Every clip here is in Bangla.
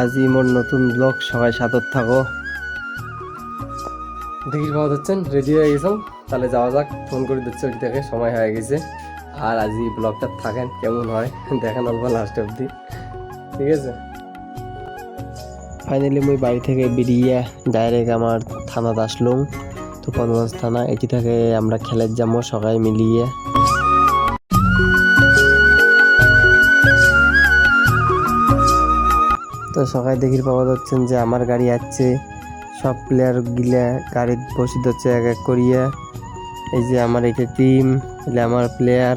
আজি মোর নতুন ব্লগ, সবাই সাথে থাকো। দেখি পাওয়া যাচ্ছেন, রেডি হয়ে গেছেন, তাহলে যাওয়া যাক। ফোন করে দিচ্ছে ওই থেকে, সময় হয়ে গেছে। আর আজি ব্লগটা থাকেন কেমন হয় দেখেন অল্প লাস্ট অব্দি, ঠিক আছে। ফাইনালি মুই বাড়ি থেকে বেরিয়ে ডাইরেক্ট আমার থানাতে আসলাম, তুফানগঞ্জ থানা। এটি থেকে আমরা খেলার যাবো সবাই মিলিয়ে। তো সবাই দেখি পাওয়া যাচ্ছেন যে আমার গাড়ি আসছে, সব প্লেয়ার গিলা গাড়ি বসে হচ্ছে এক এক করিয়া। এই যে আমার এটা টিম, এটা আমার প্লেয়ার।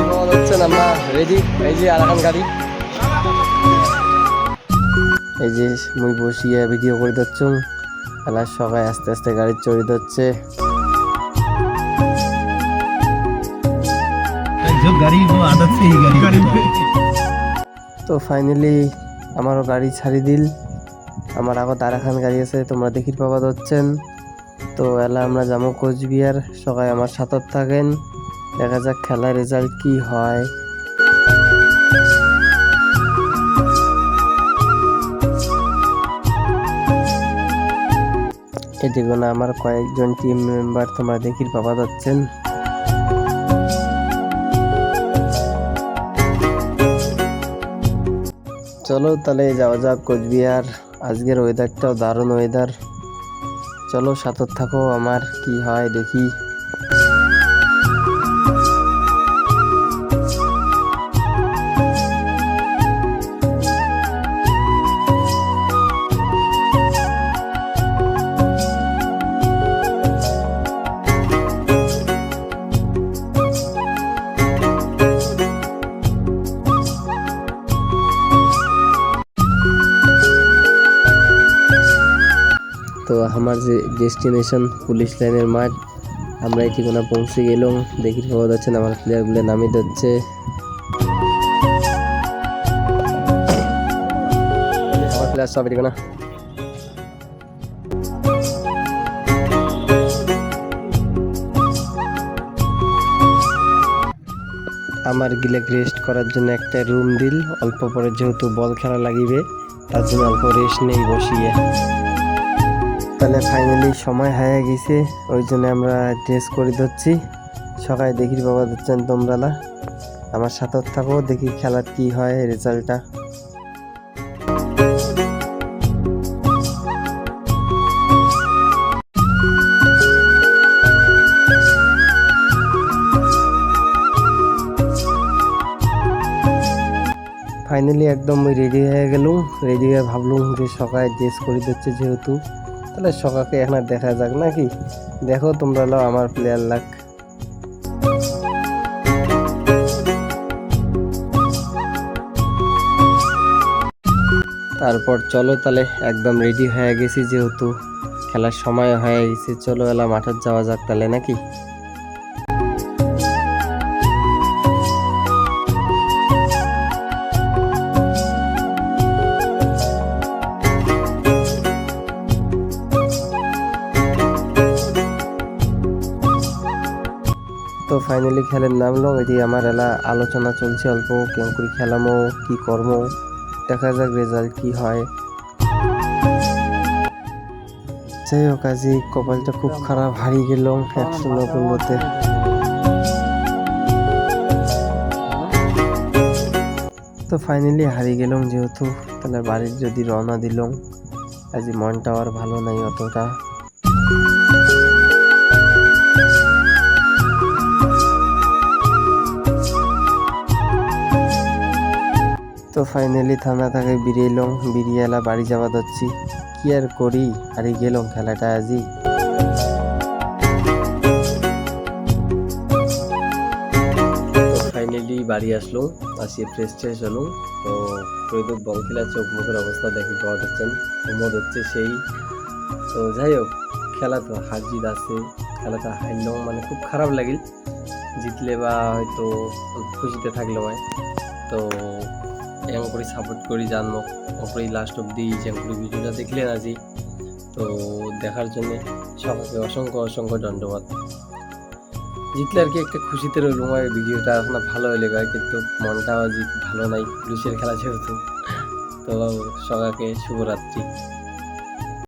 পাওয়া যাচ্ছেন আমরা রেডি। এই যে আরাকান গাড়ি, এই যে মুই বসিয়ে ভিডিও করে দিচ্ছ। খেলার সবাই আস্তে আস্তে গাড়ি চড়ে দিচ্ছে। তো ফাইনালি আমারও গাড়ি ছাড়ি দিল। আমার আগত আরাকান গাড়ি আছে, তোমরা দেখি পাওয়া যাচ্ছেন। তো এলা আমরা যাবো কোচবিহার, সবাই আমার সাথে থাকেন। দেখা যাক খেলার রেজাল্ট কি হয়। এদিকে না আমার কয়েকজন টিম মেম্বার তোমরা দেখি পাওয়া যাচ্ছেন। চলো তাহলে যাওয়া যাক কোচবিহার। আজকের ওয়েদারটাও দারুণ ওয়েদার। চলো সাথে থাকো, আমার কি হয় দেখি। তো আমার যে ডেস্টিনেশন পুলিশ লাইনের মাঠ, আমরা এটি কোনা পৌঁছে গেলাম। দেখি পাওয়া যাচ্ছেন আমার প্লেয়ারগুলো নামিয়ে দিচ্ছে। আমার প্লেয়ার সব এটি কোনা। আমার গিলে রেস্ট করার জন্য একটা রুম দিল। অল্প পরে যেহেতু বল খেলা লাগিবে, তার জন্য অল্প রেস্ট নেই বসিয়ে। তাহলে ফাইনালি সময় হয়ে গেছে, ওই জন্য আমরা ড্রেস করে দিচ্ছি। সবাই দেখি পাওয়া যাচ্ছেন তোমরা আমার সাথে থাকো, দেখি খেলার কি হয় রেজাল্টটা। ফাইনালি একদম রেডি হয়ে গেলুম। রেডি হয়ে ভাবলুম যে সকালে ড্রেস করে দিচ্ছে যেহেতু, তাহলে সকালকে এখন দেখা যাক নাকি। দেখো তোমরা আমার প্লেয়ার লাগ। তারপর চলো তাহলে একদম রেডি হয়ে গেছি, যেহেতু খেলার সময় হয়ে গেছে। চলো এলা মাঠে যাওয়া যাক তাহলে নাকি। তো ফাইনালি খেলের নামলো। এটি আমার এলা আলোচনা চলছে অল্প, কেমন করে খেলামো কি করবো, দেখা যাক রেজাল্ট কি হয়। যাই হোক আজি কপালটা খুব খারাপ, হারিয়ে গেল 190-তে। তো ফাইনালি হারিয়ে গেলাম যেহেতু, তাহলে বাড়ির যদি রওনা দিলাম। আজ মনটাও আর ভালো নাই অতটা। তো ফাইনালি থানা থেকে বেরিয়ে এলাম, বেরিয়ে এলা বাড়ি যাওয়া যাচ্ছি। কি আর করি, হারিয়ে গেলাম খেলাটা আজই। তো ফাইনালি বাড়ি আসলো, আসিয়ে ফ্রেশ ট্রেশ হলো। তো প্রদীপ বল খেলার চোখ মুখের অবস্থা দেখি পাওয়া যাচ্ছেন, প্রমোদ হচ্ছে সেই। তো যাই হোক, খেলা তো হার জিত আছে, খেলাটা হারলেও মানে খুব খারাপ লাগিল। জিতলে বা হয়তো খুশিতে থাকলে হয়। তো এরকম করে সাপোর্ট করি জানো, ওপরেই লাস্ট অব্দি যেমন করে ভিডিওটা দেখলেন আজি। তো দেখার জন্য সকলকে অসংখ্য অসংখ্য ধন্যবাদ। জিতলে আর কি একটা খুশিতে রইলাম, আর ভিডিওটা এখন ভালো হইলে ভাই, কিন্তু মনটাও আজ ভালো নাই পুলিশের খেলা যেহেতু। তো সবাইকে শুভরাত্রি।